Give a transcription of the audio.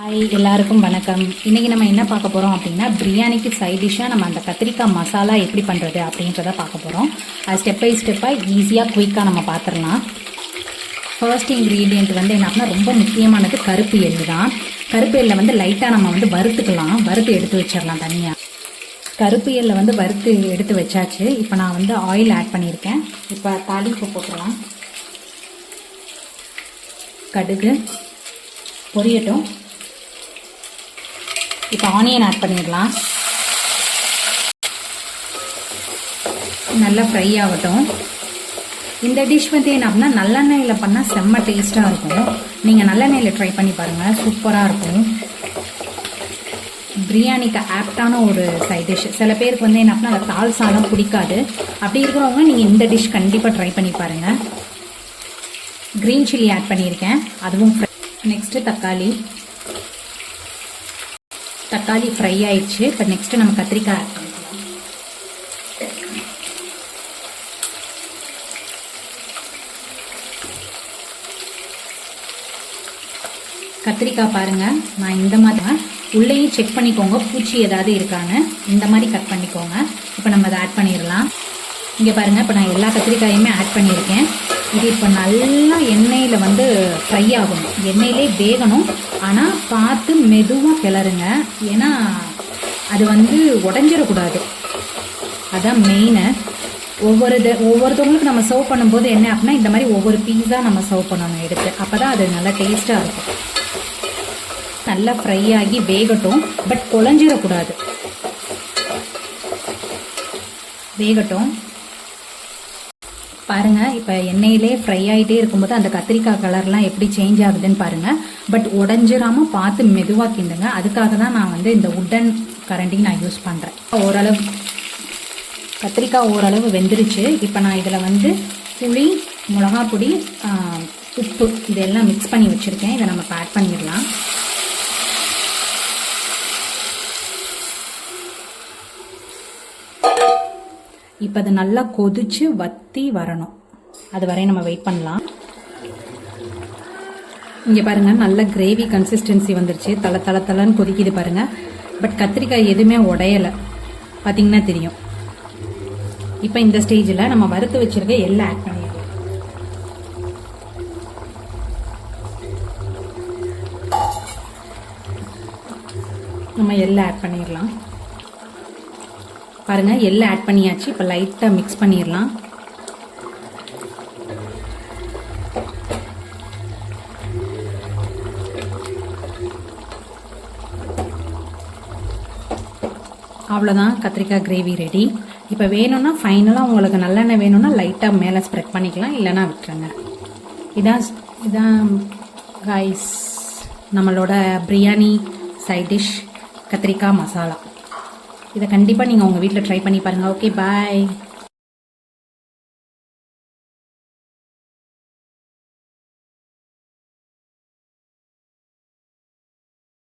Hi, எல்லாருக்கும் வணக்கம். இன்றைக்கி நம்ம என்ன பார்க்க போகிறோம் அப்படின்னா, பிரியாணிக்கு சைட் டிஷ்ஷாக நம்ம அந்த கத்திரிக்காய் மசாலா எப்படி பண்ணுறது அப்படின்றத பார்க்க போகிறோம். அது ஸ்டெப் பை ஸ்டெப்பாக ஈஸியாக குயிக்காக நம்ம பார்த்துடலாம். ஃபர்ஸ்ட் இன்க்ரீடியண்ட் வந்து என்ன அப்படின்னா, ரொம்ப முக்கியமானது கருப்பு எள்ளு தான். கருப்பு எள்ளை வந்து லைட்டாக நம்ம வந்து வறுத்துக்கலாம், வறுத்து எடுத்து வச்சிடலாம் தனியாக. கருப்பு எள்ளை வந்து வறுத்து எடுத்து வச்சாச்சு. இப்போ நான் வந்து ஆயில் ஆட் பண்ணியிருக்கேன். இப்போ தாளிப்பு போட்டுடலாம். கடுகு பொரியட்டும். இப்போ ஆனியன் ஆட் பண்ணிடலாம். நல்லா ஃப்ரை ஆகட்டும். இந்த டிஷ் வந்து என்ன அப்படின்னா, நல்லெண்ணெயில் பண்ணால் செம்ம டேஸ்ட்டாக இருக்கும். நீங்கள் நல்லெண்ணெயில் ட்ரை பண்ணி பாருங்கள், சூப்பராக இருக்கும். பிரியாணிக்கு ஆப்டான ஒரு சைட் டிஷ். சில பேருக்கு வந்து என்ன அப்படின்னா, அந்த தால் சாதம் பிடிக்காது. அப்படி இருக்கிறவங்க நீங்கள் இந்த டிஷ் கண்டிப்பாக ட்ரை பண்ணி பாருங்கள். க்ரீன் சில்லி ஆட் பண்ணியிருக்கேன், அதுவும் ஃப்ரை. நெக்ஸ்ட்டு தக்காளி ஃப்ரை ஆயிடுச்சு. இப்போ நெக்ஸ்ட் நம்ம கத்திரிக்காய் ஆட் பண்ணிக்கலாம். கத்திரிக்காய் பாருங்க, நான் இந்த மாதிரி உள்ளேயும் செக் பண்ணிக்கோங்க, பூச்சி ஏதாவது இருக்கான்னு. இந்த மாதிரி கட் பண்ணிக்கோங்க. இப்போ நம்ம அதை ஆட் பண்ணிடலாம். இங்கே பாருங்க, இப்போ நான் எல்லா கத்திரிக்காயுமே ஆட் பண்ணியிருக்கேன். இது இப்போ நல்லா எண்ணெயில் வந்து ஃப்ரை ஆகணும், எண்ணெயிலே வேகணும். ஆனால் பார்த்து மெதுவாக கிளறுங்க, ஏன்னா அது வந்து உடஞ்சிடக்கூடாது. அதான் மெயினு. ஒவ்வொருத்தவங்களுக்கு நம்ம சர்வ் பண்ணும்போது என்ன அப்படின்னா, இந்த மாதிரி ஒவ்வொரு பீஸாக நம்ம சர்வ் பண்ணணும் எடுத்து. அப்போ தான் அது நல்லா டேஸ்ட்டாக இருக்கும். நல்லா ஃப்ரை ஆகி வேகட்டும், பட் குழஞ்சிடக்கூடாது. வேகட்டும். பாருங்க, இப்போ எண்ணெயிலே ஃப்ரை ஆகிட்டே இருக்கும்போது அந்த கத்திரிக்காய் கலர்லாம் எப்படி சேஞ்ச் ஆகுதுன்னு பாருங்க. பட் உடஞ்சிராம பார்த்து மெதுவாக கிண்டுங்க. அதுக்காக தான் நான் வந்து இந்த உட்டன் கரண்டி நான் யூஸ் பண்ணுறேன். ஓரளவு கத்திரிக்காய் ஓரளவு வெந்துருச்சு. இப்போ நான் இதில் வந்து புளி, மிளகா பொடி, உப்பு இதெல்லாம் மிக்ஸ் பண்ணி வச்சுருக்கேன். இதை நம்ம ஆட் பண்ணிடலாம். இப்போ அது நல்லா கொதிச்சு வத்தி வரணும். அது வரை நம்ம வெயிட் பண்ணலாம். இங்கே பாருங்க, நல்ல கிரேவி கன்சிஸ்டன்சி வந்துருச்சு. தலை கொதிக்குது பாருங்க. பட் கத்திரிக்காய் எதுவுமே உடையலை, பார்த்தீங்கன்னா தெரியும். இப்போ இந்த ஸ்டேஜில் நம்ம வறுத்து வச்சிருக்க எல்லாம் ஆட் பண்ணிடலாம். நம்ம எல்லாம் ஆட் பண்ணிடலாம். பாருங்க, எல்லாம் ஆட் பண்ணியாச்சு. இப்போ லைட்டாக மிக்ஸ் பண்ணிடலாம். அவ்வளோதான், கத்திரிக்காய் கிரேவி ரெடி. இப்போ வேணும்னா ஃபைனலாக உங்களுக்கு நல்லெண்ணெய் வேணும்னா லைட்டாக மேலே ஸ்ப்ரெட் பண்ணிக்கலாம், இல்லைன்னா விட்டுருங்க. இதான் கைஸ் நம்மளோட பிரியாணி சைட் டிஷ் கத்திரிக்காய் மசாலா. இதை கண்டிப்பாக நீங்கள் உங்கள் வீட்டில் ட்ரை பண்ணி பாருங்கள். ஓகே, பாய்.